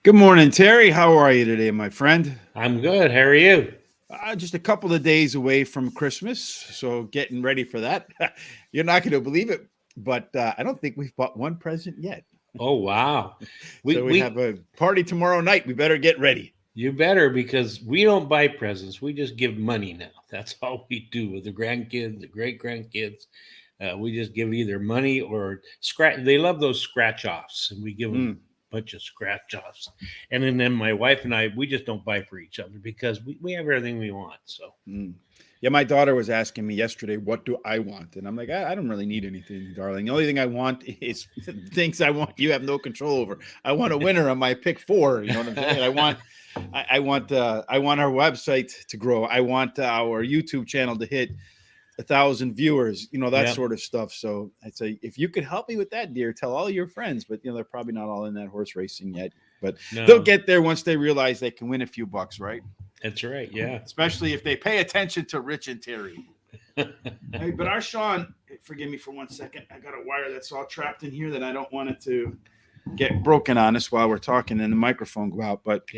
Good morning, Terry. How are you today, my friend? I'm good. How are you? Just a couple of days away from Christmas, so getting ready for that. You're not going to believe it, but I don't think we've bought one present yet. Oh wow. So we have a party tomorrow night. We better get ready. You better, because we don't buy presents. We just give money now. That's all we do with the grandkids, the great grandkids. We just give either money or scratch. They love those scratch offs, and we give them a bunch of scratch offs. And then my wife and I, we just don't buy for each other because we have everything we want. So. Yeah, my daughter was asking me yesterday, what do I want? And I'm like, I don't really need anything, darling. The only thing I want is things I want you have no control over. I want a winner on my pick 4. You know what I'm saying? I want our website to grow. I want our YouTube channel to hit 1,000 viewers, that sort of stuff. So I'd say, if you could help me with that, dear, tell all your friends, but they're probably not all in that horse racing yet, but they'll get there once they realize they can win a few bucks, right? That's right. Yeah. Especially if they pay attention to Rich and Terry. Hey, but our Sean, forgive me for 1 second. I got a wire that's all trapped in here that I don't want it to get broken on us while we're talking and the microphone go out. But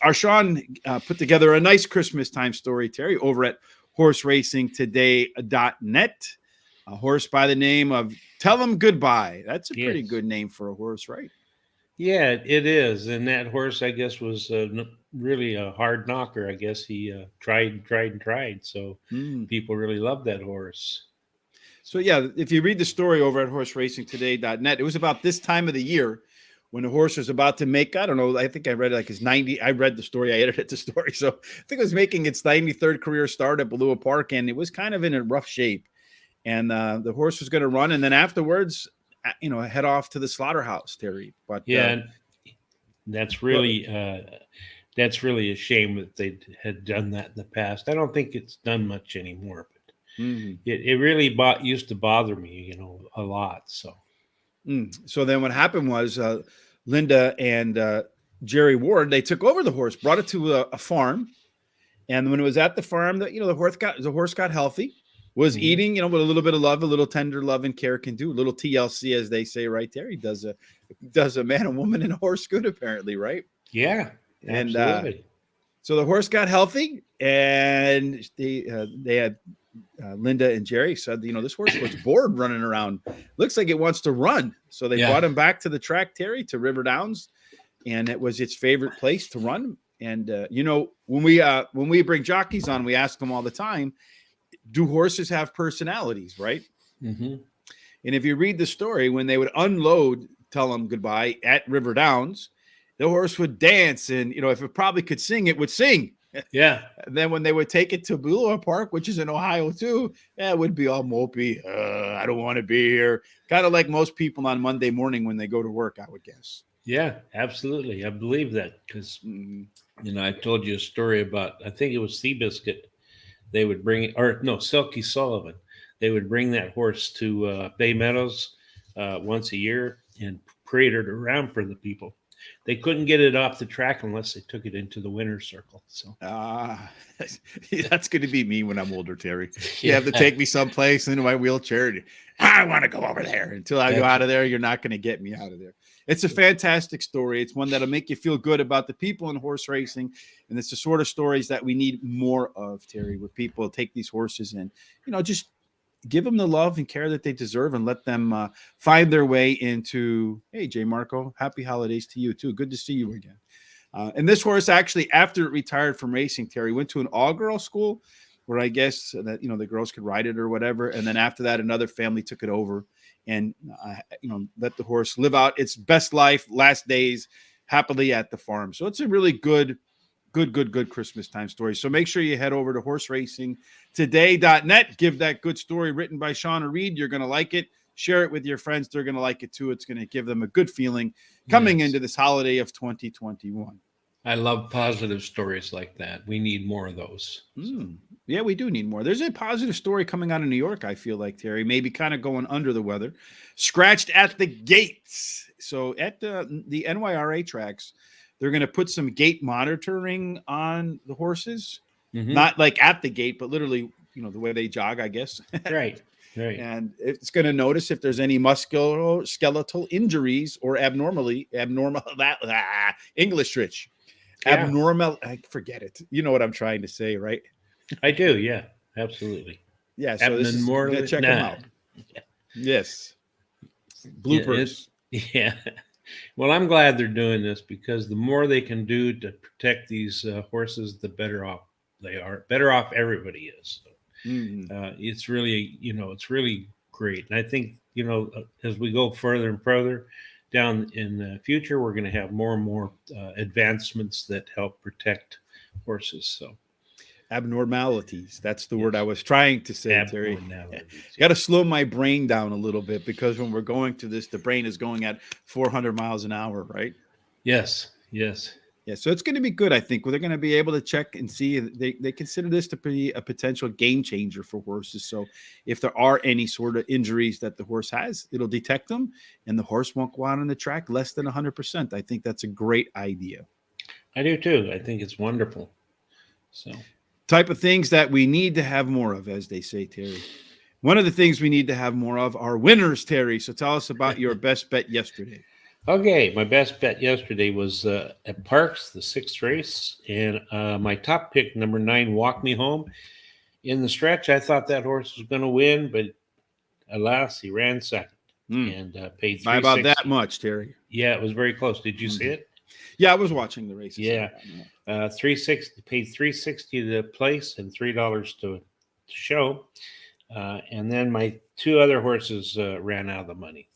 our Sean put together a nice Christmas time story, Terry, over at horseracingtoday.net. A horse by the name of Tellem Goodbye. That's a pretty good name for a horse, right? Yeah, it is. And that horse, I guess, was really a hard knocker. I guess he tried. So people really loved that horse. So, yeah, if you read the story over at horseracingtoday.net, it was about this time of the year when the horse was about to make, I don't know, I think I read it like his 90. I read the story. I edited the story. So I think it was making its 93rd career start at Balboa Park, and it was kind of in a rough shape. And the horse was going to run. And then afterwards, head off to the slaughterhouse, Terry. But that's really a shame that they had done that in the past. I don't think it's done much anymore, but it really used to bother me, a lot. So, so then what happened was Linda and Jerry Ward, they took over the horse, brought it to a farm, and when it was at the farm, the horse got healthy. Was eating, with a little bit of love, a little tender love and care can do. A little TLC, as they say right there. He does a man, a woman, and a horse good, apparently, right? Yeah, absolutely. And so the horse got healthy, and they had Linda and Jerry said, this horse looks bored running around. Looks like it wants to run. So they brought him back to the track, Terry, to River Downs, and it was its favorite place to run. And when we bring jockeys on, we ask them all the time, do horses have personalities, right? And if you read the story, when they would unload Tellem Goodbye at River Downs, the horse would dance, and if it probably could sing, it would sing. Yeah. And then when they would take it to Balboa Park, which is in Ohio too, it would be all mopey. I don't want to be here. Kind of like most people on Monday morning when they go to work, I would guess. Yeah, absolutely. I believe that because I told you a story about, I think it was Seabiscuit. They would bring, Silky Sullivan. They would bring that horse to Bay Meadows once a year and parade it around for the people. They couldn't get it off the track unless they took it into the winner's circle. So that's going to be me when I'm older, Terry. You have to take me someplace into my wheelchair. I want to go over there. Until I go out of there, you're not going to get me out of there. It's a fantastic story. It's one that'll make you feel good about the people in horse racing. And it's the sort of stories that we need more of, Terry, where people take these horses and, just give them the love and care that they deserve and let them find their way into, hey, J. Marco, happy holidays to you too. Good to see you again. And this horse actually, after it retired from racing, Terry, went to an all-girl school where I guess that, the girls could ride it or whatever. And then after that, another family took it over and, let the horse live out its best life, last days, happily at the farm. So it's a really good Christmas time story. So make sure you head over to horseracingtoday.net. Give that good story written by Sean a read. You're going to like it. Share it with your friends. They're going to like it too. It's going to give them a good feeling coming into this holiday of 2021. I love positive stories like that. We need more of those. Yeah, we do need more. There's a positive story coming out of New York, I feel like, Terry, maybe kind of going under the weather. Scratched at the gates. So at the NYRA tracks, they're going to put some gate monitoring on the horses. Mhm. not like at the gate, but literally, the way they jog, I guess. Right. Right. And it's going to notice if there's any musculoskeletal injuries or abnormal English rich Yeah, abnormal. I forget it. You know what I'm trying to say, right? I do. Yeah, absolutely. Yeah. So this Happening is more. gonna check them Nah. out. Yes. Yeah, it. Bloopers. Yeah. Well, I'm glad they're doing this because the more they can do to protect these horses, the better off they are. Better off everybody is. So, Mhm. it's really, it's really great. And I think, as we go further and further down in the future, we're going to have more and more advancements that help protect horses. So, Abnormalities. That's the word I yes, was trying to say, Terry. abnormalities. Got Yeah. to slow my brain down a little bit because when we're going to this, the brain is going at 400 miles an hour, right? Yes. Yes. Yeah, so it's going to be good. I think they're going to be able to check and see. They consider this to be a potential game changer for horses. So if there are any sort of injuries that the horse has, it'll detect them, and the horse won't go out on the track less than 100%. I think that's a great idea. I do too. I think it's wonderful. So, Type of things that we need to have more of, as they say, Terry. One of the things we need to have more of are winners, Terry. So tell us about your best bet yesterday. okay, my best bet yesterday was at Parks, the sixth race, and my top pick, number 9, Walk Me Home. In the stretch, I thought that horse was going to win, but alas, he ran second Mm, and paid by about that 360. much, Terry. Yeah, it was very close. Did you see Mhm. it? Yeah, I was watching the races. Yeah, 360. Paid 360 to place and $3 to show. And then my two other horses ran out of the money.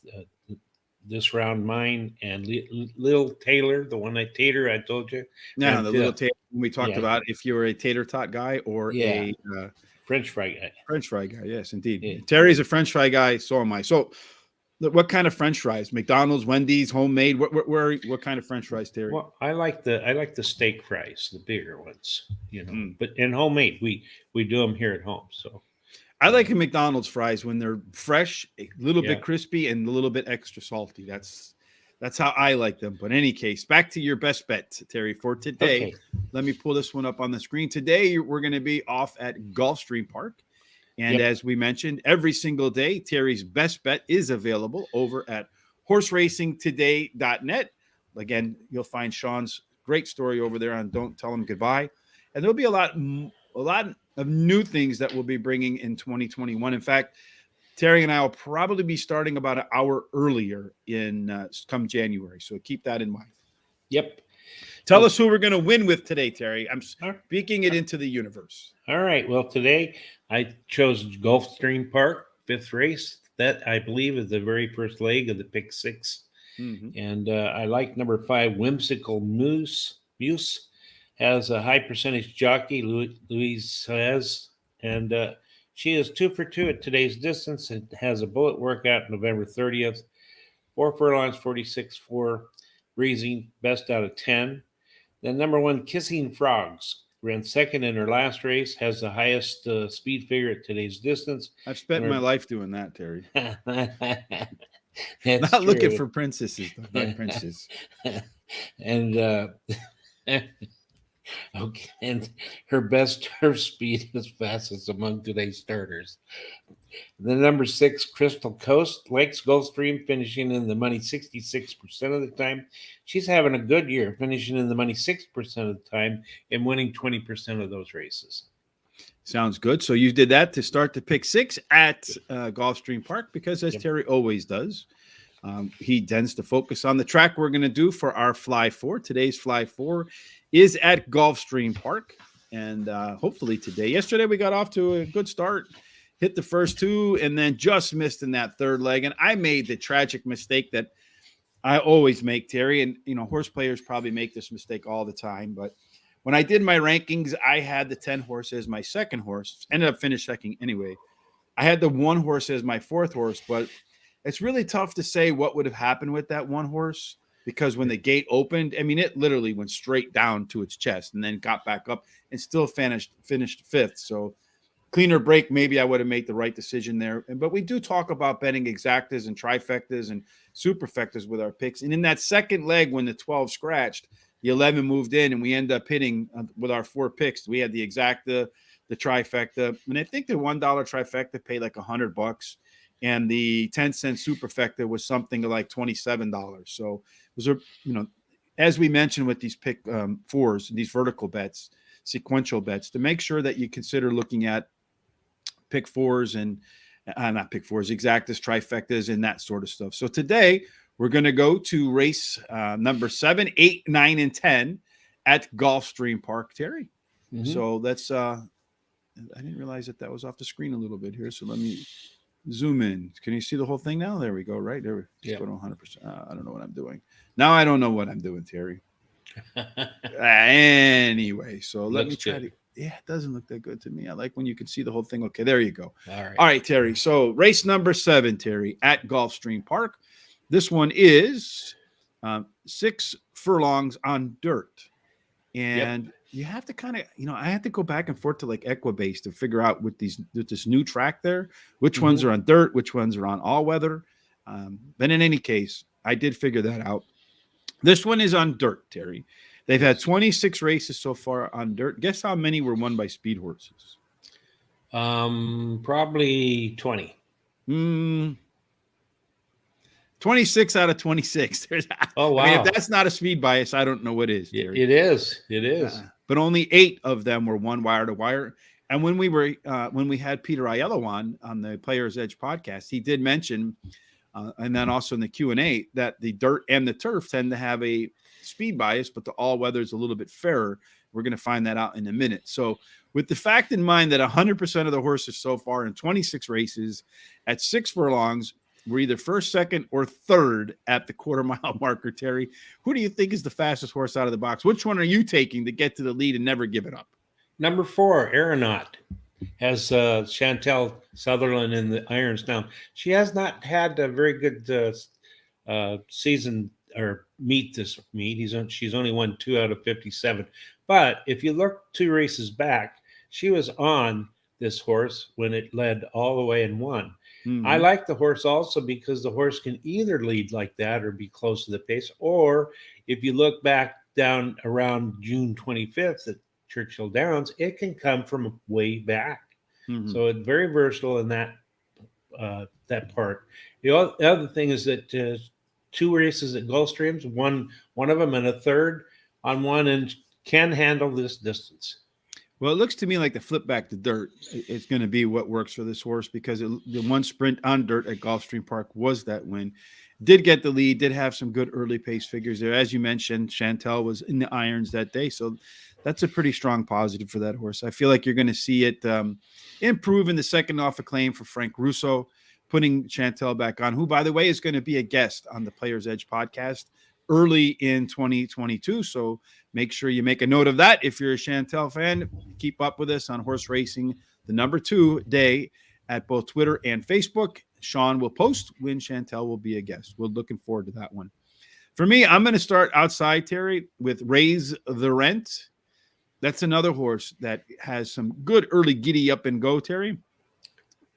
This round, mine and Lil Taylor, the one I told you, Now, ran the little fifth. tater we talked Yeah, about, if you're a tater tot guy or yeah, a French fry guy. French fry guy. Yes, Yeah. indeed. Terry's a French fry guy. So am I. So, what kind of French fries? McDonald's, Wendy's, homemade. What kind of French fries, Terry? Well, I like the steak fries, the bigger ones, Mm. but and homemade. We do them here at home. So I like uh, a McDonald's fries when they're fresh, a little yeah, bit crispy, and a little bit extra salty. That's how I like them. But in any case, back to your best bet, Terry, for today. okay, Let me pull this one up on the screen. Today, we're going to be off at Gulfstream Park. And yep, as we mentioned, every single day, Terry's best bet is available over at horseracingtoday.net. Again, you'll find Sean's great story over there on Don't Tell Him Goodbye. And there'll be a lot of new things that we'll be bringing in 2021. In fact, Terry and I will probably be starting about an hour earlier in come January. So keep that in mind. yep. Tell Well, us who we're going to win with today, Terry. I'm all speaking it into the universe. all right. Well, today I chose Gulfstream Park, fifth race. That I believe is the very first leg of the pick six. Mhm. And I like number 5, Whimsical Muse. Muse has a high percentage jockey, Louise Saez, and she is 2 for 2 at today's distance and has a bullet workout November 30th. 4 furlongs, 46.4, breezing, best out of 10. Then number 1, Kissing Frogs. Ran second in her last race, has the highest speed figure at today's distance. I've spent And my life doing that, Terry. That's Not looking true. for princesses, though, not princes. And okay, and her best turf speed is fastest among today's starters. The number 6, Crystal Coast, Lakes Gulfstream, finishing in the money 66% of the time. She's having a good year, finishing in the money 6% of the time and winning 20% of those races. Sounds good. So you did that to start the pick six at Gulfstream Park because, as Yep. Terry always does, he tends to focus on the track we're going to do for our Fly 4. Today's Fly 4 is at Gulfstream Park. And hopefully today, yesterday we got off to a good start, hit the first two, and then just missed in that third leg. And I made the tragic mistake that I always make, Terry. And, horse players probably make this mistake all the time. But when I did my rankings, I had the 10 horse as my second horse, ended up finish second anyway. I had the one horse as my fourth horse, but it's really tough to say what would have happened with that one horse because when the gate opened, I mean, it literally went straight down to its chest and then got back up and still finished fifth. So cleaner break, maybe I would have made the right decision there. But we do talk about betting exactas and trifectas and superfectas with our picks. And in that second leg, when the 12 scratched, the 11 moved in, and we end up hitting with our 4 picks. We had the exacta, the trifecta, and I think the $1 trifecta paid like $100, and the 10-cent superfecta was something like $27. So it was as we mentioned with these pick fours, these vertical bets, sequential bets, to make sure that you consider looking at pick fours and not pick fours, exactas, trifectas, and that sort of stuff. So today we're going to go to race number 7, 8, 9, and 10 at Gulfstream Park, Terry. Mm-hmm. So that's I didn't realize that was off the screen a little bit here. So let me zoom in. Can you see the whole thing now? There we go. Right there. Just go to 100%. I don't know what I'm doing. Now I don't know what I'm doing, Terry. Anyway, so let me try to. Yeah, it doesn't look that good to me. I like when you can see the whole thing. Okay, there you go. All right, Terry. So race number 7, Terry, at Gulfstream Park. This one is 6 furlongs on dirt. And you have to kind of, I have to go back and forth to like Equibase to figure out with this new track there, which ones are on dirt, which ones are on all weather. But in any case, I did figure that out. This one is on dirt, Terry. They've had 26 races so far on dirt. Guess how many were won by speed horses? Probably 20. 26 out of 26. Oh, wow. I mean, if that's not a speed bias, I don't know what is. Terry. It is. It is. But only 8 of them were won wire to wire. And when we had Peter Aiello on the Players Edge podcast, he did mention, and then also in the Q&A, that the dirt and the turf tend to have a speed bias, but the all weather is a little bit fairer. We're going to find that out in a minute. So with the fact in mind that 100% of the horses so far in 26 races at 6 furlongs were either first, second, or third at the quarter-mile marker, Terry, who do you think is the fastest horse out of the box? Which one are you taking to get to the lead and never give it up? Number 4, Aeronaut, has Chantel Sutherland in the irons now. She has not had a very good season or this meet. She's only won 2 out of 57. But if you look 2 races back, she was on this horse when it led all the way and won. Mm-hmm. I like the horse also because the horse can either lead like that or be close to the pace. Or if you look back down around June 25th at Churchill Downs, it can come from way back. Mm-hmm. So it's very versatile in that part. The other thing is that 2 races at Gulfstreams, one of them and a third on one, and can handle this distance. Well, it looks to me like the flip back to dirt is going to be what works for this horse, because the one sprint on dirt at Gulfstream Park was that win. Did get the lead, did have some good early pace figures there. As you mentioned, Chantel was in the irons that day. So that's a pretty strong positive for that horse. I feel like you're going to see it improve in the second off a claim for Frank Russo, putting Chantel back on, who, by the way, is going to be a guest on the Players Edge podcast early in 2022. So make sure you make a note of that. If you're a Chantel fan, keep up with us on Horse Racing, the number 2 day at both Twitter and Facebook. Sean will post when Chantel will be a guest. We're looking forward to that one. For me, I'm going to start outside, Terry, with Raise the Rent. That's another horse that has some good early giddy up and go, Terry.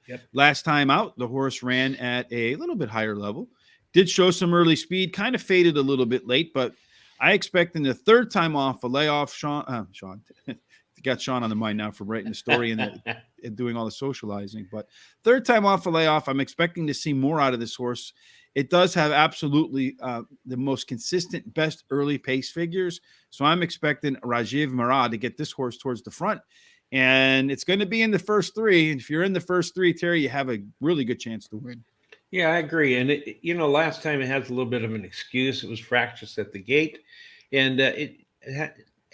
Yep. Last time out, the horse ran at a little bit higher level. Did show some early speed, kind of faded a little bit late, but I expect in the third time off a layoff, Sean got Sean on the mind now for writing the story and doing all the socializing. But third time off a layoff, I'm expecting to see more out of this horse. It does have absolutely the most consistent, best early pace figures. So I'm expecting Rajiv Marad to get this horse towards the front. And it's going to be in the first 3. And if you're in the first 3, Terry, you have a really good chance to win. Yeah, I agree. And, last time it has a little bit of an excuse. It was fractious at the gate. And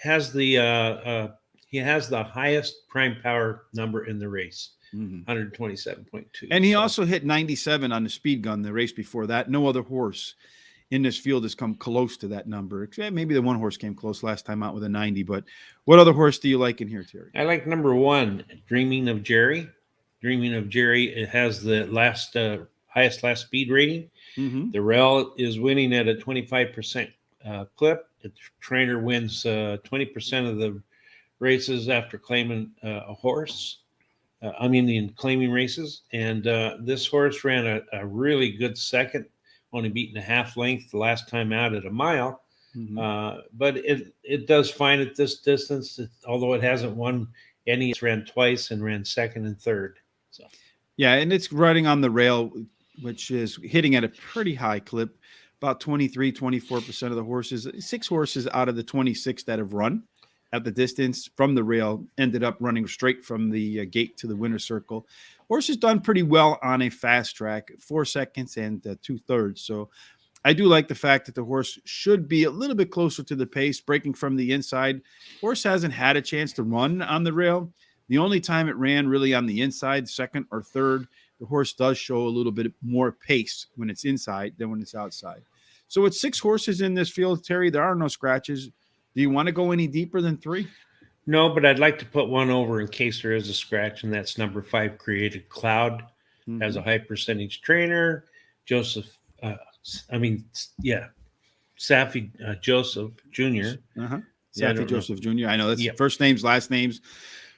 has the he has the highest prime power number in the race, 127.2. And he also hit 97 on the speed gun the race before that. No other horse in this field has come close to that number. Maybe the one horse came close last time out with a 90. But what other horse do you like in here, Terry? I like number 1, Dreaming of Jerry. Dreaming of Jerry, it has the highest last speed rating. Mm-hmm. The rail is winning at a 25% clip. The trainer wins 20% of the races after claiming a horse. In claiming races. And this horse ran a really good second, only beaten a half length the last time out at a mile. But it does fine at this distance. Although it hasn't won any, it's ran twice and ran second and third. So Yeah, and it's running on the rail, which is hitting at a pretty high clip, about 24% of the horses. 6 horses out of the 26 that have run at the distance from the rail ended up running straight from the gate to the winner's circle. Horse has done pretty well on a fast track, 4 seconds and 2/3. So I do like the fact that the horse should be a little bit closer to the pace, breaking from the inside. Horse hasn't had a chance to run on the rail. The only time it ran really on the inside, second or third, the horse does show a little bit more pace when it's inside than when it's outside. So with 6 horses in this field, Terry, there are no scratches. Do you want to go any deeper than 3? no, but I'd like to put one over in case there is a scratch, and that's number 5, Created Cloud. Has a high percentage trainer, Joseph. Safi Joseph Jr. Safi Joseph Jr. I know that's first names, last names.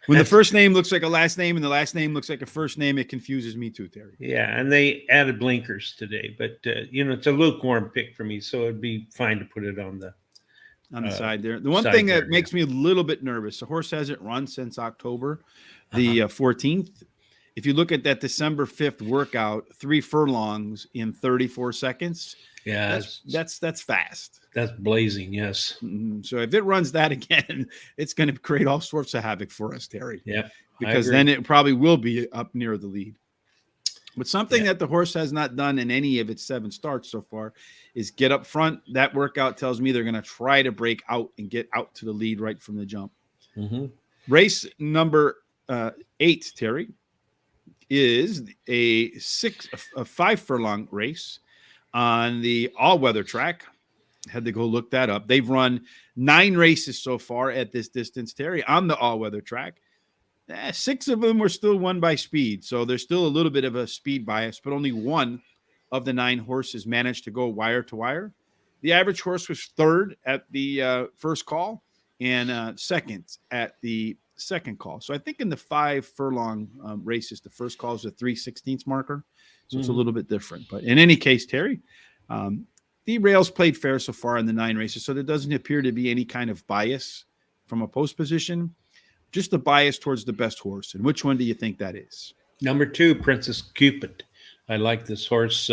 When the first name looks like a last name and the last name looks like a first name, it confuses me too, Terry. Yeah, and they added blinkers today, but it's a lukewarm pick for me, so it'd be fine to put it on the side there. The one thing that makes me a little bit nervous, the horse hasn't run since October the 14th. If you look at that December 5th workout, 3 furlongs in 34 seconds. Yeah, that's fast. That's blazing, yes. So if it runs that again, it's going to create all sorts of havoc for us, Terry. Yeah, because then it probably will be up near the lead. But something that the horse has not done in any of its 7 starts so far is get up front. That workout tells me they're going to try to break out and get out to the lead right from the jump. Race number 8, Terry, is a 5 furlong race on the all-weather track. Had to go look that up. They've run 9 races so far at this distance, Terry, on the all-weather track. 6 of them were still won by speed, so there's still a little bit of a speed bias, but only 1 of the 9 horses managed to go wire to wire. The average horse was 3rd at the first call and second at the second call. So I think in the 5 furlong races, the first call is a 3/16 marker, so it's a little bit different. But in any case, Terry, the rails played fair so far in the 9 races, so there doesn't appear to be any kind of bias from a post position, just a bias towards the best horse. And which one do you think that is? Number 2, Princess Cupid. I like this horse.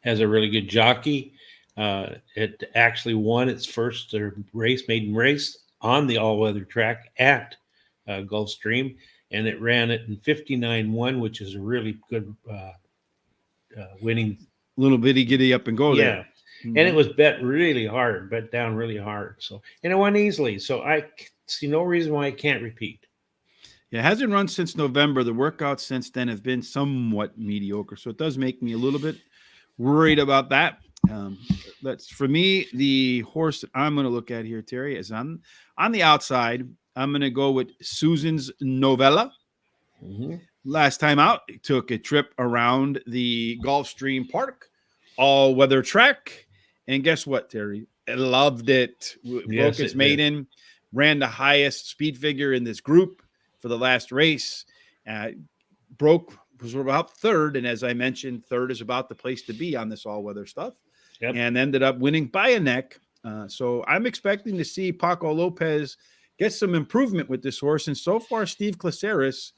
Has a really good jockey. It actually won its first maiden race on the all-weather track at Gulfstream, and it ran it in 59-1, which is a really good winning. Little bitty giddy up and go there. And it was bet down really hard. So, and it won easily. So I see no reason why it can't repeat. Yeah, it hasn't run since November. The workouts since then have been somewhat mediocre. So it does make me a little bit worried about that. That's for me, the horse that I'm going to look at here, Terry, is on the outside. I'm going to go with Susan's Novella. Last time out, it took a trip around the Gulfstream Park, all-weather track. And guess what, Terry? I loved it. Broke its maiden, ran the highest speed figure in this group for the last race. Was about 3rd. And as I mentioned, 3rd is about the place to be on this all-weather stuff. And ended up winning by a neck. So I'm expecting to see Paco Lopez get some improvement with this horse. And so far, Steve Caceres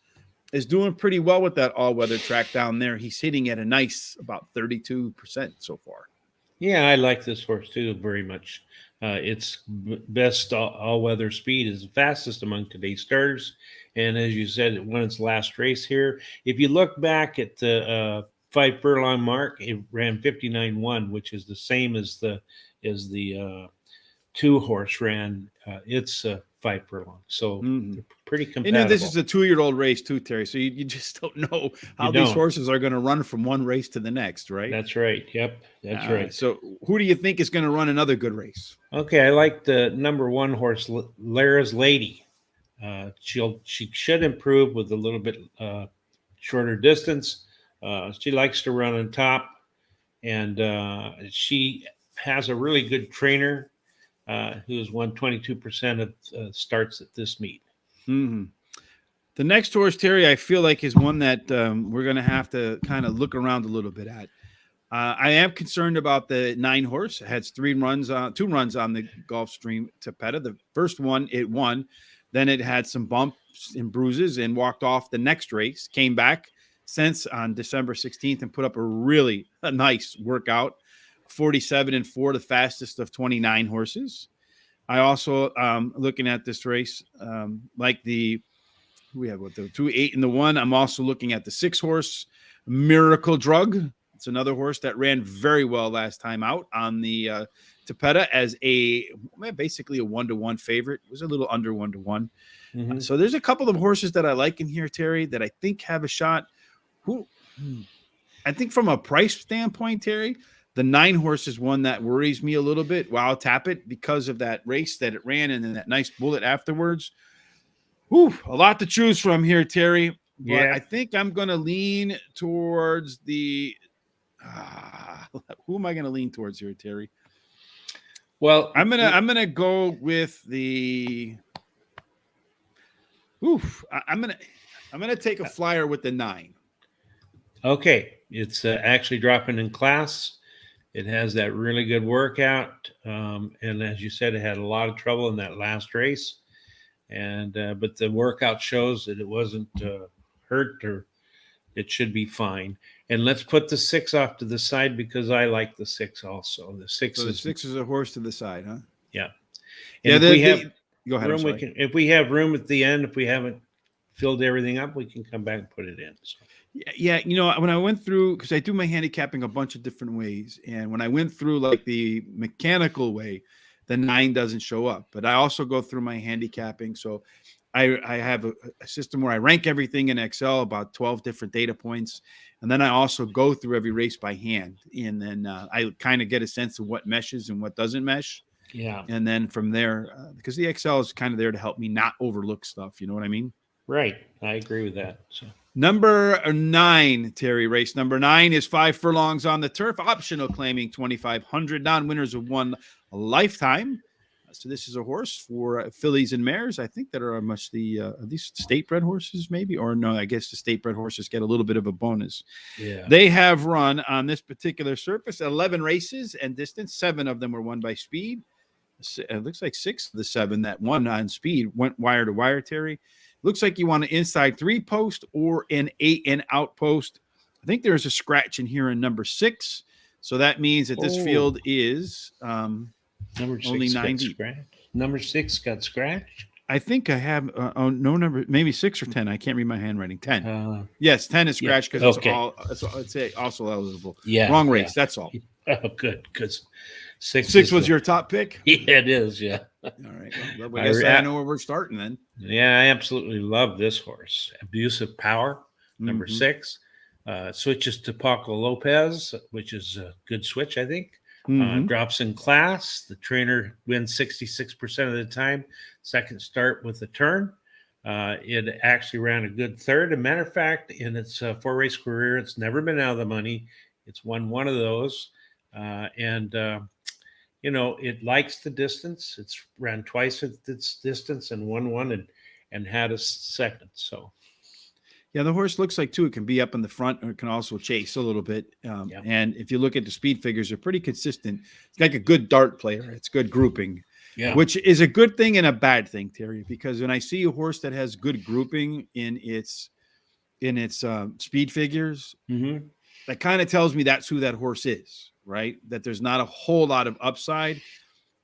is doing pretty well with that all-weather track down there. He's hitting at a nice about 32% so far. Yeah, I like this horse too very much. Its best all-weather speed is the fastest among today's starters. And as you said, it won its last race here. If you look back at the 5 furlong mark, it ran 59-1, which is the same as the 2 horse ran. It's 5 furlong. So pretty compatible. You know, this is a 2-year-old race too, Terry. So you just don't know how these horses are going to run from one race to the next, right? That's right. Yep, that's right. So who do you think is going to run another good race? Okay, I like the number 1 horse, Lara's Lady. She should improve with a little bit shorter distance. She likes to run on top, and she has a really good trainer who has won 22% of starts at this meet. The next horse, Terry, I feel like is one that we're going to have to kind of look around a little bit at. I am concerned about the 9-horse. It has 2 runs on the Gulfstream Tepetta. The first one it won, then it had some bumps and bruises and walked off the next race. Came back since on December 16th and put up a nice workout. 47-4, the fastest of 29 horses. I also looking at this race, like we have the 2, 8, and the 1. I'm also looking at the 6-horse Miracle Drug. It's another horse that ran very well last time out on the Tepetta as basically a 1-to-1 favorite. It was a little under 1-to-1. Mm-hmm. So there's a couple of horses that I like in here, Terry, that I think have a shot. I think from a price standpoint, Terry, the 9-horse is one that worries me a little bit. Wow, tap it because of that race that it ran and then that nice bullet afterwards. A lot to choose from here, Terry. But I think I'm going to lean towards the. Who am I going to lean towards here, Terry? Well, I'm gonna go with the. I'm gonna take a flyer with the 9. Okay, it's actually dropping in class. It has that really good workout, and as you said, it had a lot of trouble in that last race. And but the workout shows that it wasn't hurt, or it should be fine. And let's put the 6 off to the side because I like the 6 also. The 6 is a horse to the side, huh? Yeah. And if we have go ahead. room, if we have room at the end, if we haven't filled everything up, we can come back and put it in. So. Yeah, when I went through, because I do my handicapping a bunch of different ways, and when I went through like the mechanical way, the 9 doesn't show up. But I also go through my handicapping, so I have a system where I rank everything in Excel, about 12 different data points, and then I also go through every race by hand, and then I kind of get a sense of what meshes and what doesn't mesh. Yeah, and then from there, because the Excel is kind of there to help me not overlook stuff. You know what I mean? Right. I agree with that. So. Number 9, Terry. Race number 9 is 5 furlongs on the turf, optional claiming 2,500. Non-winners of 1 lifetime. So this is a horse for fillies and mares. I think that are much these state-bred horses, maybe, or no? I guess the state-bred horses get a little bit of a bonus. Yeah, they have run on this particular surface 11 races and distance. 7 of them were won by speed. It looks like 6 of the 7 that won on speed went wire to wire. Terry, looks like you want an inside 3 post or an 8 and out post. I think there's a scratch in here in number 6, so that means that this field is number 6 only 9 deep. Number 6 got scratched. I think I have no number, maybe 6 or 10. I can't read my handwriting. 10. Yes, 10 is scratched because it's also eligible. Yeah, wrong race. That's all. Oh, good, because 6 was your top pick. Yeah, it is. Yeah. All right. Well, I guess I know where we're starting then. Yeah, I absolutely love this horse. Abusive Power, number 6. Switches to Paco Lopez, which is a good switch, I think. Drops in class. The trainer wins 66% of the time. Second start with a turn. It actually ran a good third. As a matter of fact, in its 4-race career, it's never been out of the money. It's won one of those. It likes the distance. It's ran twice at its distance and won one and had a second. So, yeah, the horse looks like, too, it can be up in the front or it can also chase a little bit. And if you look at the speed figures, they're pretty consistent. It's like a good dart player. It's good grouping, which is a good thing and a bad thing, Terry, because when I see a horse that has good grouping in its speed figures, that kind of tells me that's who that horse is, right? That there's not a whole lot of upside.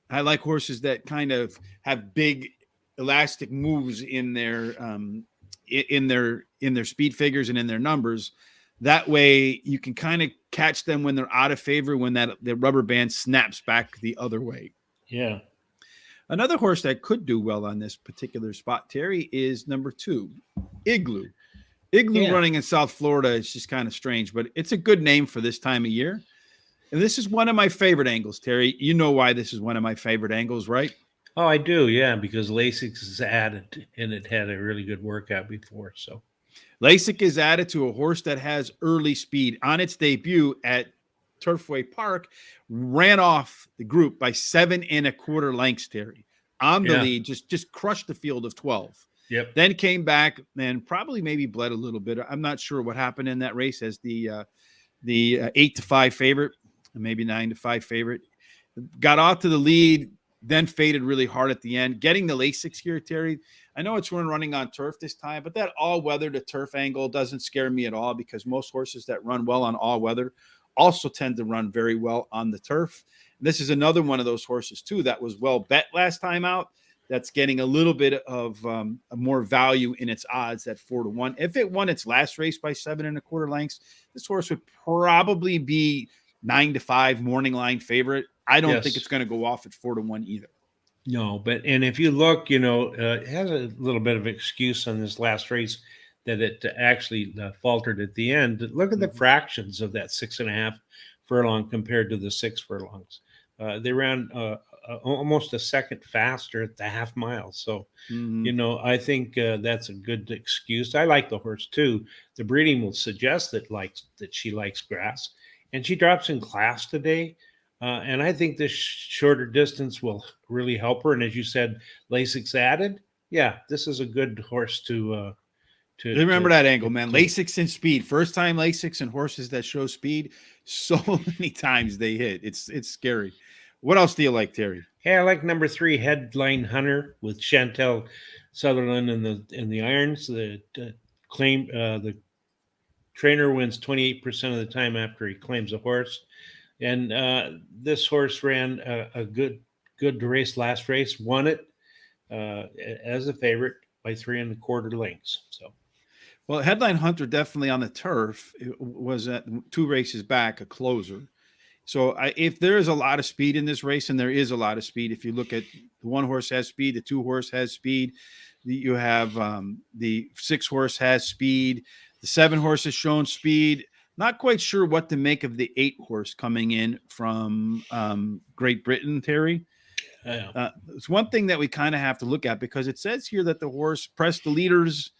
I like horses that kind of have big elastic moves in their speed figures and in their numbers. That way you can kind of catch them when they're out of favor, when the rubber band snaps back the other way. Yeah. Another horse that could do well on this particular spot, Terry, is number 2, Igloo. Running in South Florida is just kind of strange, but it's a good name for this time of year. And this is one of my favorite angles, Terry. You know why this is one of my favorite angles, right? Oh, I do, yeah, because LASIK is added, and it had a really good workout before. So LASIK is added to a horse that has early speed. On its debut at Turfway Park, ran off the group by 7 1/4 lengths, Terry. On the lead, just crushed the field of 12. Yep. Then came back and probably maybe bled a little bit. I'm not sure what happened in that race as the the 8-5 favorite, maybe 9-5 favorite. Got off to the lead, then faded really hard at the end. Getting the Lasix here, Terry. I know it's running on turf this time, but that all-weather to turf angle doesn't scare me at all because most horses that run well on all-weather also tend to run very well on the turf. This is another one of those horses, too, that was well bet last time out. That's getting a little bit of more value in its odds at 4-1. If it won its last race by 7 1/4 lengths, this horse would probably be 9-5 morning line favorite. I don't think it's going to go off at 4-1 either. No, and if you look, it has a little bit of excuse on this last race that it actually faltered at the end. Look at the fractions of that 6.5 furlong compared to the 6 furlongs. They ran almost a second faster at the half mile. So, I think that's a good excuse. I like the horse too. The breeding will suggest that she likes grass, and she drops in class today. And I think this shorter distance will really help her. And as you said, Lasix added. Yeah, this is a good horse to remember that angle, man. Lasix and speed. First time Lasix and horses that show speed. So many times they hit. It's scary. What else do you like, Terry? Yeah, I like number 3, Headline Hunter with Chantel Sutherland in the irons. The trainer wins 28% of the time after he claims a horse. And this horse ran a good race last race, won it as a favorite by 3 1/4 lengths. So, well, Headline Hunter definitely on the turf. It was at 2 races back, a closer. So if there is a lot of speed in this race, and there is a lot of speed, if you look at the 1 horse has speed, the 2 horse has speed, you have the 6 horse has speed, the 7 horse has shown speed. Not quite sure what to make of the 8 horse coming in from Great Britain, Terry. It's one thing that we kind of have to look at because it says here that the horse pressed the leaders,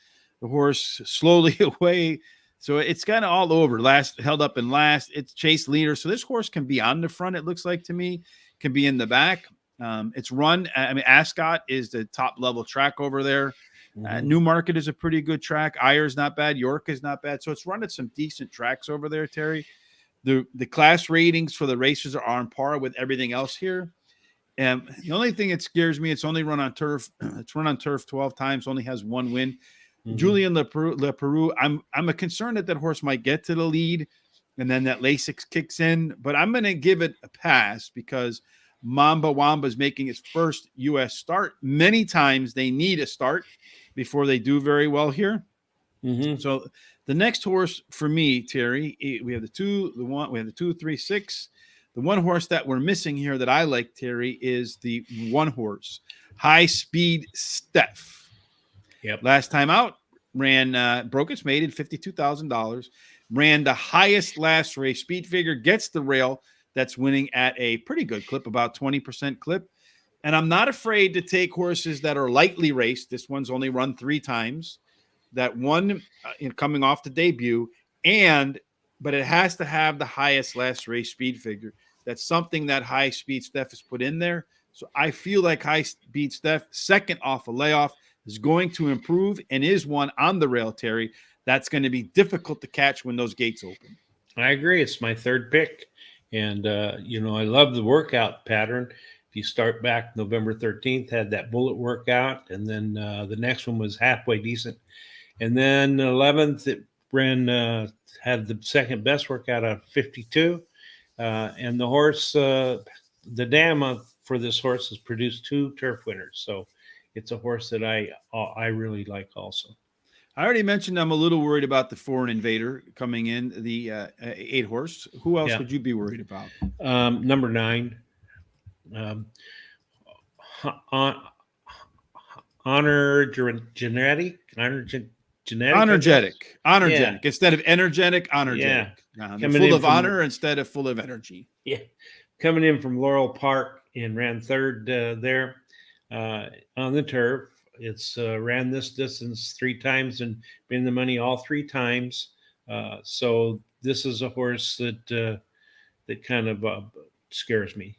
the horse slowly away. So it's kind of all over. Held up in last. It's chased leader. So this horse can be on the front, it looks like to me, can be in the back. It's run. I mean, Ascot is the top level track over there. Newmarket is a pretty good track. Ayer's not bad. York is not bad. So it's run at some decent tracks over there, Terry. The class ratings for the races are on par with everything else here. And the only thing that scares me, it's only run on turf. It's run on turf 12 times, only has 1 win. Julian Leperoux, I'm a concern that horse might get to the lead and then that Lasix kicks in, but I'm going to give it a pass because Mamba Wamba is making his first U.S. start. Many times they need a start before they do very well here. So the next horse for me, Terry, we have the 2, 3, 6. The 1 horse that we're missing here that I like, Terry, is the 1 horse, High Speed Steph. Yep. Last time out, broke its maiden, $52,000. Ran the highest last race speed figure, gets the rail. That's winning at a pretty good clip, about 20% clip. And I'm not afraid to take horses that are lightly raced. This one's only run 3 times. That one coming off the debut, but it has to have the highest last race speed figure. That's something that High Speed Steph has put in there. So I feel like High Speed Steph, second off a layoff, is going to improve and is one on the rail, Terry. That's going to be difficult to catch when those gates open. I agree. It's my 3rd pick. And, I love the workout pattern. If you start back November 13th, had that bullet workout. And then the next one was halfway decent. And then 11th, it had the second best workout of 52. And the horse, the dam for this horse has produced 2 turf winners. So it's a horse that I really like also. I already mentioned I'm a little worried about the Foreign Invader coming in, the 8 horse. Who else would you be worried about? Number 9. Energetic. Instead of energetic, energetic. Full of honor instead of full of energy. Yeah. Coming in from Laurel Park and ran 3rd there on the turf. It's ran this distance 3 times and been the money all 3 times. So this is a horse that kind of scares me.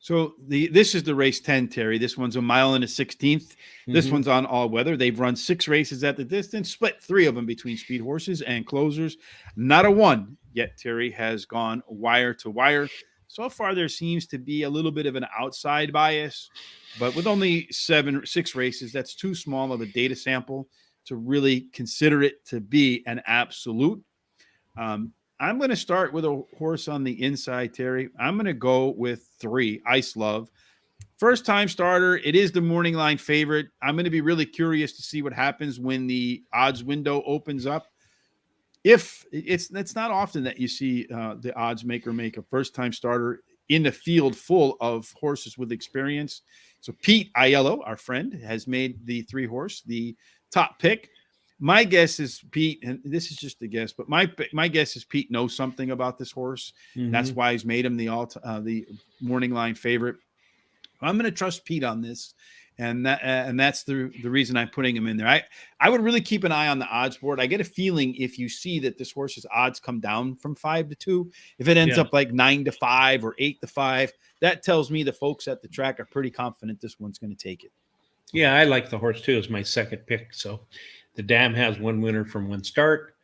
So this is the race 10, Terry. This one's a mile and a 16th. This one's on all weather. They've run 6 races at the distance, split 3 of them between speed horses and closers. Not a 1 yet Terry has gone wire to wire. So far, there seems to be a little bit of an outside bias, but with only 6 races, that's too small of a data sample to really consider it to be an absolute. I'm going to start with a horse on the inside, Terry. I'm going to go with 3, Ice Love. First time starter. It is the morning line favorite. I'm going to be really curious to see what happens when the odds window opens up. If it's not often that you see the odds maker make a first time starter in the field full of horses with experience. So Pete Aiello, our friend, has made the 3 horse the top pick. My guess is Pete, and this is just a guess, but my guess is Pete knows something about this horse. And that's why he's made him the morning line favorite. I'm going to trust Pete on this, and that's the reason I'm putting him in there. I would really keep an eye on the odds board. I get a feeling if you see that this horse's odds come down from 5 to 2, if it ends up like 9 to 5 or 8 to 5, that tells me the folks at the track are pretty confident this one's going to take it. Yeah, I like the horse too as my second pick. So the dam has 1 winner from 1 start.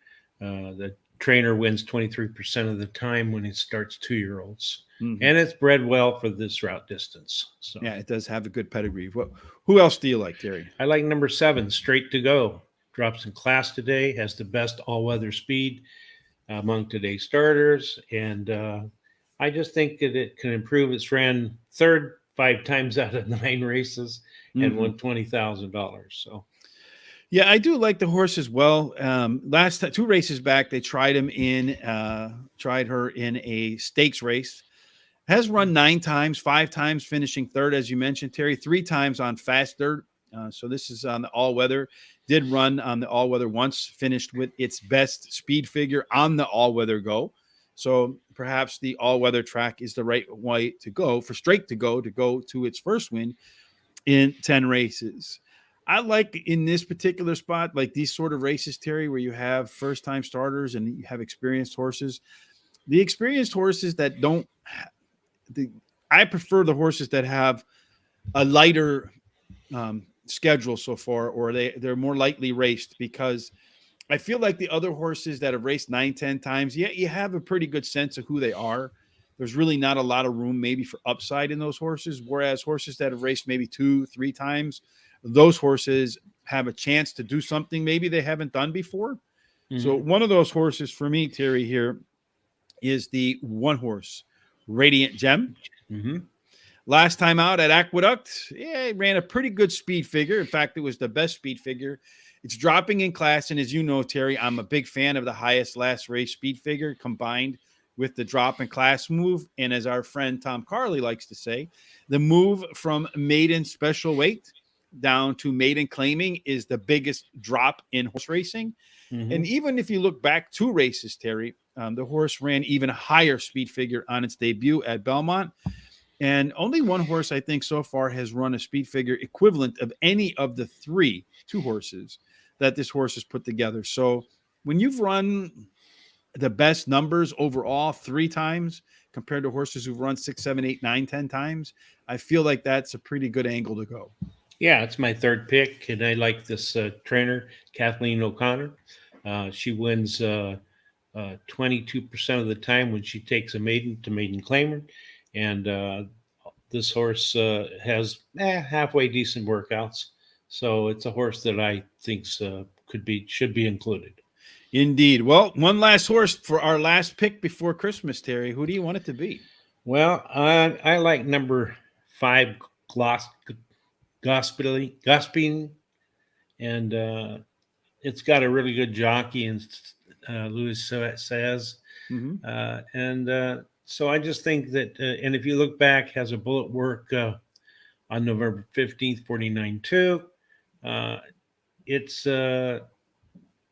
The trainer wins 23% of the time when it starts 2-year-olds. And it's bred well for this route distance. So yeah, it does have a good pedigree. Who else do you like, Terry? I like number 7, Straight to Go. Drops in class today, has the best all-weather speed among today's starters. And I just think that it can improve. It's ran 3rd 5 times out of 9 races and won $20,000. So yeah, I do like the horse as well. Last 2 races back, they tried her in a stakes race. Has run 9 times, 5 times finishing 3rd, as you mentioned, Terry, 3 times on fast dirt. So this is on the all-weather. Did run on the all-weather once, finished with its best speed figure on the all-weather go. So perhaps the all-weather track is the right way to go for Straight to go to its first win in 10 races. I like in this particular spot, like these sort of races, Terry, where you have first-time starters and you have experienced horses. The experienced horses that don't I prefer the horses that have a lighter schedule so far, or they're more lightly raced, because I feel like the other horses that have raced 9, 10 times, yeah, you have a pretty good sense of who they are. There's really not a lot of room maybe for upside in those horses, whereas horses that have raced maybe 2, 3 times, those horses have a chance to do something maybe they haven't done before. So one of those horses for me, Terry, here is the 1 horse, Radiant Gem. Last time out at Aqueduct, it ran a pretty good speed figure. In fact, it was the best speed figure. It's dropping in class, and as you know, Terry, I'm a big fan of the highest last race speed figure combined with the drop in class move. And as our friend Tom Carley likes to say, the move from maiden special weight down to maiden claiming is the biggest drop in horse racing. And even if you look back 2 races, Terry, the horse ran even higher speed figure on its debut at Belmont. And only 1 horse, I think, so far has run a speed figure equivalent of any of the 2 horses that this horse has put together. So when you've run the best numbers overall 3 times compared to horses who've run 6, 7, 8, 9, 10 times, I feel like that's a pretty good angle to go. Yeah, it's my 3rd pick, and I like this trainer, Kathleen O'Connor. She wins 22% of the time when she takes a maiden to maiden claimer, and this horse has halfway decent workouts. So it's a horse that I think should be included. Indeed. Well, one last horse for our last pick before Christmas, Terry. Who do you want it to be? Well, I like number 5, Gospin, and it's got a really good jockey, and Louis says, so I just think that, and if you look back, has a bullet work on November 15th, 49-2. It's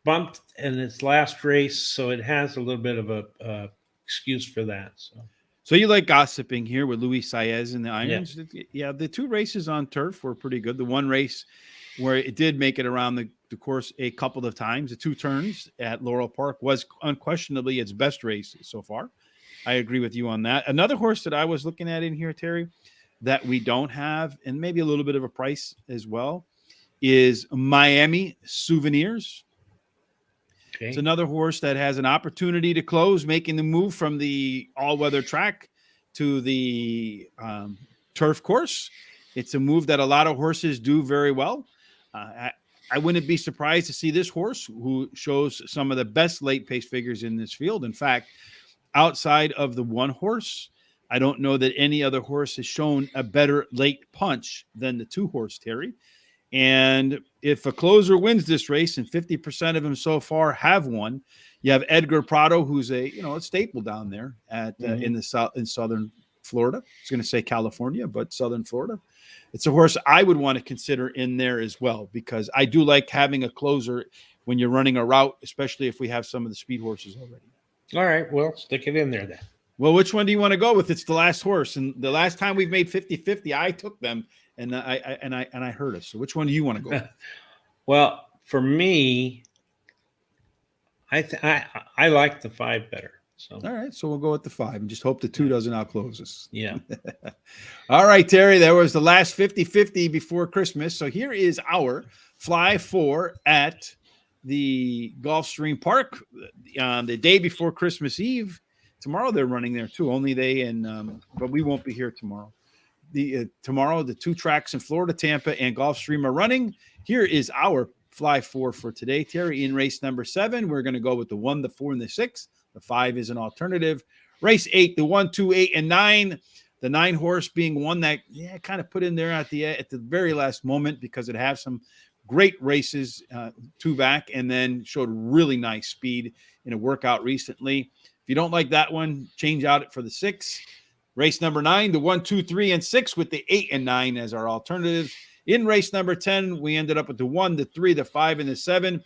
bumped in its last race, so it has a little bit of a excuse for that. So you like Gossiping here with Luis Saez and the Irons? Yeah, the 2 races on turf were pretty good. The 1 race where it did make it around the course a couple of times, the 2 turns at Laurel Park was unquestionably its best race so far. I agree with you on that. Another horse that I was looking at in here, Terry, that we don't have, and maybe a little bit of a price as well, is Miami Souvenirs. Okay. It's another horse that has an opportunity to close, making the move from the all-weather track to the turf course. It's a move that a lot of horses do very well. I wouldn't be surprised to see this horse, who shows some of the best late pace figures in this field. In fact, outside of the one horse, I don't know that any other horse has shown a better late punch than the two horse, Terry. And if a closer wins this race, and 50% of them so far have won, you have Edgar Prado, who's a staple down there at in southern Florida. I was going to say California, but southern Florida. It's a horse I would want to consider in there as well, because I do like having a closer when you're running a route, especially if we have some of the speed horses already. All right, well, stick it in there then. Well, which one do you want to go with? It's the last horse, and the last time we've made 50-50, I took them. And I heard us. So which one do you want to go with? Well, for me, I like the 5 better. So all right, so we'll go with the 5 and just hope the 2 doesn't outclose us. Yeah. All right, Terry, that was the last 50-50 before Christmas. So here is our Fly 4 at the Gulfstream Park the day before Christmas Eve. Tomorrow they're running there too. Only they but we won't be here tomorrow. Tomorrow, the 2 tracks in Florida, Tampa, and Gulfstream are running. Here is our Fly 4 for today, Terry. In race number 7, we're going to go with the 1, the 4, and the 6. The 5 is an alternative. Race 8, the 1, 2, 8, and 9. The 9 horse being one that kind of put in there at the very last moment, because it has some great races 2 back, and then showed really nice speed in a workout recently. If you don't like that one, change out it for the 6. Race number 9, the 1, 2, 3, and 6 with the 8 and 9 as our alternatives. In race number 10, we ended up with the 1, the 3, the 5, and the 7.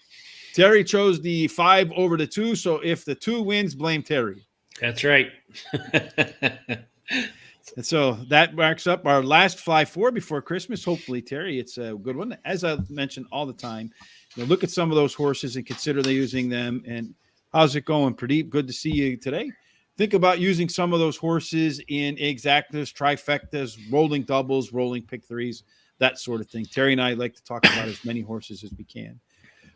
Terry chose the 5 over the 2. So if the 2 wins, blame Terry. That's right. And so that marks up our last Fly 4 before Christmas. Hopefully, Terry, it's a good one. As I mentioned all the time, look at some of those horses and consider using them. And how's it going, Pradeep? Good to see you today. Think about using some of those horses in exactas, trifectas, rolling doubles, rolling pick 3s, that sort of thing. Terry and I like to talk about as many horses as we can.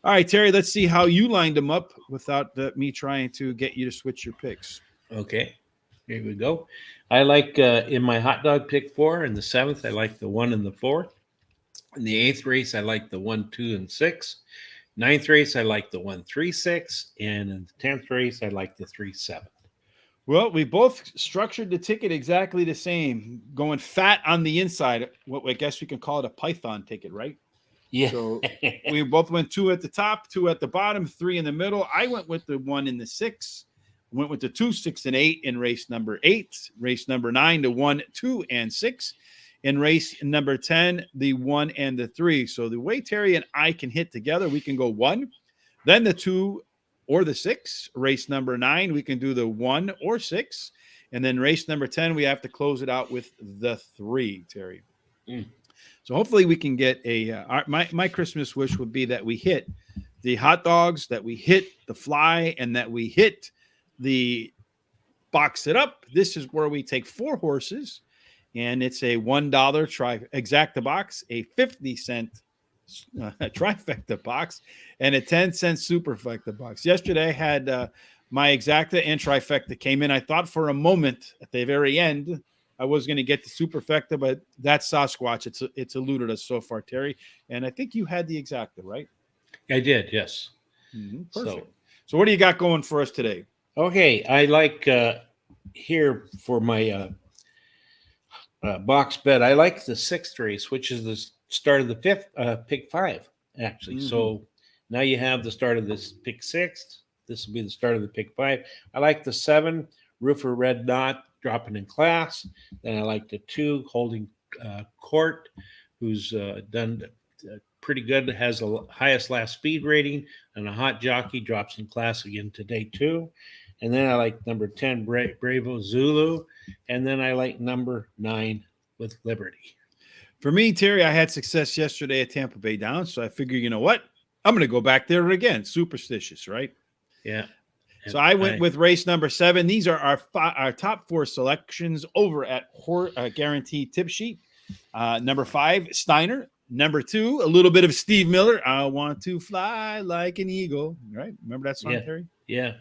All right, Terry, let's see how you lined them up without me trying to get you to switch your picks. Okay, here we go. I like in my hot dog pick 4, in the 7th, I like the 1 and the 4. In the 8th race, I like the 1, 2, and 6. 9th race, I like the 1, 3, 6. And in the 10th race, I like the 3, 7. Well, we both structured the ticket exactly the same, going fat on the inside. What I guess we can call it a Python ticket, right? Yeah. So we both went 2 at the top, 2 at the bottom, 3 in the middle. I went with the 1 in the 6. Went with the 2, 6, and 8 in race number 8. Race number 9, the 1, 2, and 6. In race number 10, the 1 and the 3. So the way Terry and I can hit together, we can go 1, then the 2, or the 6. Race number 9, we can do the 1 or 6. And then race number 10, we have to close it out with the 3, Terry. So hopefully we can get my Christmas wish would be that we hit the hot dogs, that we hit the fly, and that we hit the box it up. This is where we take 4 horses, and it's a $1 exacta box, a 50-cent trifecta box, and a 10-cent superfecta box. Yesterday I had my exacta and trifecta came in. I thought for a moment at the very end I was going to get the superfecta, but that's Sasquatch. It's eluded us so far, Terry. And I think you had the exacta, right? I did, yes. Perfect. So what do you got going for us today? Okay, I like here for my box bet, I like the 6th race, which is the start of the 5th, pick 5, actually. So now you have the start of this pick 6. This will be the start of the pick 5. I like the 7, Roofer Red Knot, dropping in class. Then I like the 2, Holding Court, who's done pretty good, has a highest last speed rating, and a hot jockey, drops in class again today too. And then I like number 10, Bravo Zulu. And then I like number 9 with Liberty. For me, Terry, I had success yesterday at Tampa Bay Downs. So I figure, you know what? I'm going to go back there again. Superstitious, right? Yeah. So I went with race number 7. These are our top 4 selections over at Guaranteed Tip Sheet. Number 5, Steiner. Number 2, a little bit of Steve Miller. I want to fly like an eagle. Right? Remember that song, Terry? Yeah.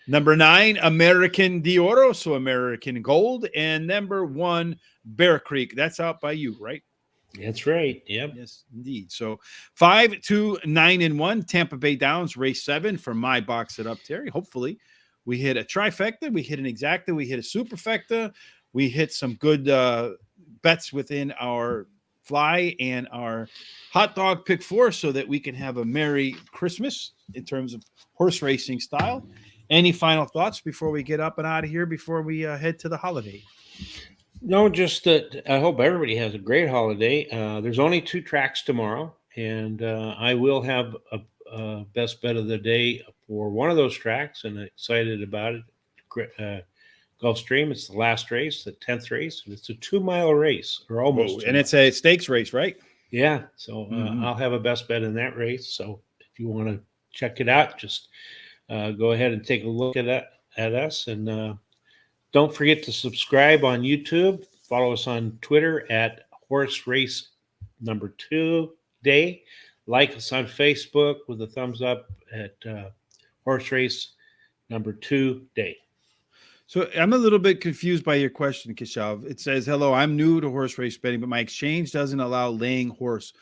Number 9, American de Oro, so American Gold. And number 1, Bear Creek. That's out by you, right? That's right. Yep. Yes, indeed. So 5, 2, 9, and 1. Tampa Bay Downs, race 7 for my box it up, Terry. Hopefully, we hit a trifecta, we hit an exacta, we hit a superfecta, we hit some good bets within our fly and our hot dog pick 4, so that we can have a Merry Christmas in terms of horse racing style. Any final thoughts before we get up and out of here, before we head to the holiday? No, just that I hope everybody has a great holiday. There's only 2 tracks tomorrow, and I will have a best bet of the day for one of those tracks, and I'm excited about it. Gulfstream, it's the last race, the 10th race, and it's a 2-mile race, or almost. And it's a stakes race, right? Yeah, so I'll have a best bet in that race. So if you want to check it out, just go ahead and take a look at us, and don't forget to subscribe on YouTube. Follow us on Twitter at Horse Race number 2 Day. Like us on Facebook with a thumbs up at Horse Race number 2 Day. So I'm a little bit confused by your question, Keshav. It says, hello, I'm new to horse race betting, but my exchange doesn't allow laying horse.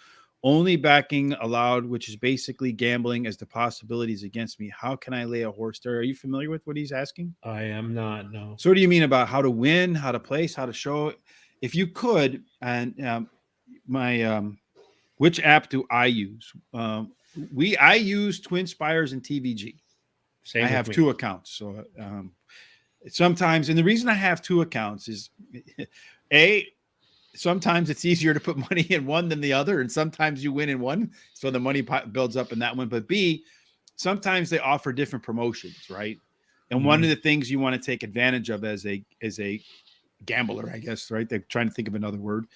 Only backing allowed, which is basically gambling as the possibilities against me. How can I lay a horse there? Are you familiar with what he's asking? I am not, no. So what do you mean about how to win, how to place, how to show? If you could, and which app do I use? I use Twin Spires and TVG. Same I have 2 accounts. So sometimes, and the reason I have 2 accounts is sometimes it's easier to put money in one than the other, and sometimes you win in one, so the money builds up in that one. But B, sometimes they offer different promotions, right? And one of the things you want to take advantage of as a gambler, I guess, right? They're trying to think of another word,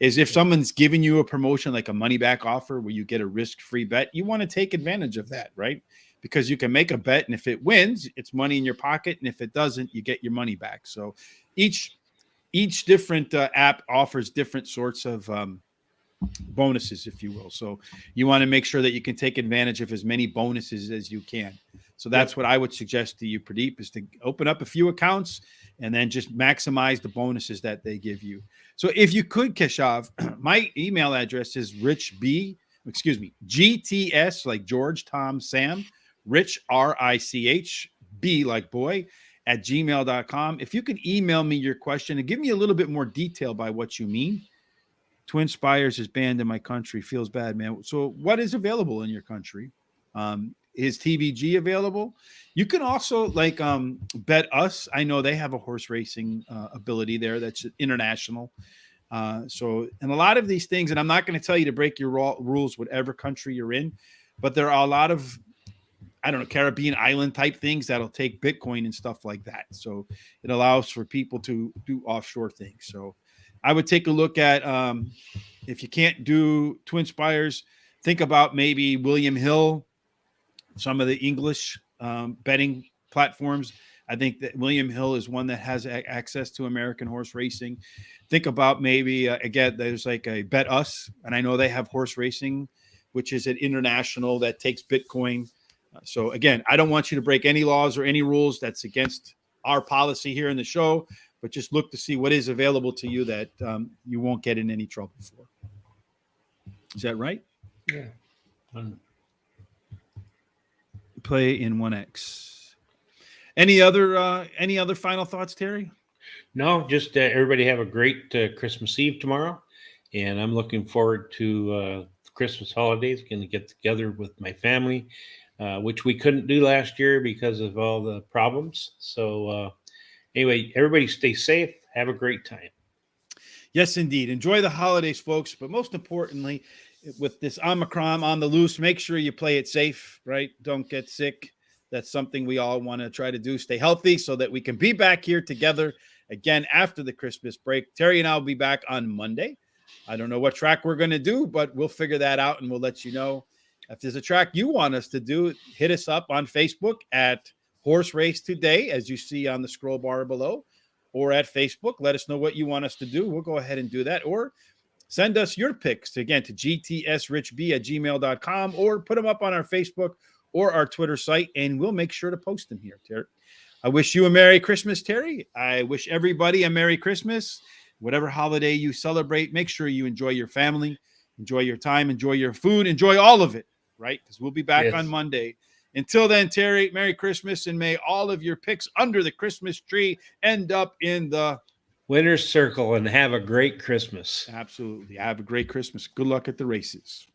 is if someone's giving you a promotion like a money back offer where you get a risk-free bet, you want to take advantage of that, right? Because you can make a bet, and if it wins, it's money in your pocket, and if it doesn't, you get your money back. So each different app offers different sorts of bonuses, if you will. So you want to make sure that you can take advantage of as many bonuses as you can. So that's what I would suggest to you, Pradeep, is to open up a few accounts and then just maximize the bonuses that they give you. So if you could, Keshav, my email address is GTS, like George, Tom, Sam, Rich, RICH, B like boy, at gmail.com. If you could email me your question and give me a little bit more detail by what you mean. Twin Spires is banned in my country. Feels bad, man. So what is available in your country? Is TVG available? You can also Bet Us. I know they have a horse racing ability there that's international. And a lot of these things, and I'm not going to tell you to break your rules, whatever country you're in, but there are a lot of, I don't know, Caribbean island type things that'll take Bitcoin and stuff like that. So it allows for people to do offshore things. So I would take a look at, if you can't do Twin Spires, think about maybe William Hill, some of the English betting platforms. I think that William Hill is one that has access to American horse racing. Think about maybe, again, there's like a Bet Us, and I know they have horse racing, which is an international that takes Bitcoin. So again, I don't want you to break any laws or any rules. That's against our policy here in the show, but just look to see what is available to you that you won't get in any trouble for. Is that right? Yeah. Play in 1X. Any other final thoughts, Terry? No, just everybody have a great Christmas Eve tomorrow. And I'm looking forward to the Christmas holidays. Going to get together with my family, which we couldn't do last year because of all the problems. So anyway, everybody stay safe. Have a great time. Yes, indeed. Enjoy the holidays, folks. But most importantly, with this Omicron on the loose, make sure you play it safe, right? Don't get sick. That's something we all want to try to do. Stay healthy so that we can be back here together again after the Christmas break. Terry and I will be back on Monday. I don't know what track we're going to do, but we'll figure that out and we'll let you know. If there's a track you want us to do, hit us up on Facebook at Horse Race Today, as you see on the scroll bar below, or at Facebook. Let us know what you want us to do. We'll go ahead and do that. Or Send us your picks again to gtsrichb@gmail.com, or put them up on our Facebook or our Twitter site, and we'll make sure to post them here, Terry. I wish you a Merry Christmas, Terry. I wish everybody a Merry Christmas. Whatever holiday you celebrate, make sure you enjoy your family, enjoy your time, enjoy your food, enjoy all of it, right? Because we'll be back on Monday. Until then, Terry, Merry Christmas, and may all of your picks under the Christmas tree end up in the winner's circle, and have a great Christmas. Absolutely. Have a great Christmas. Good luck at the races.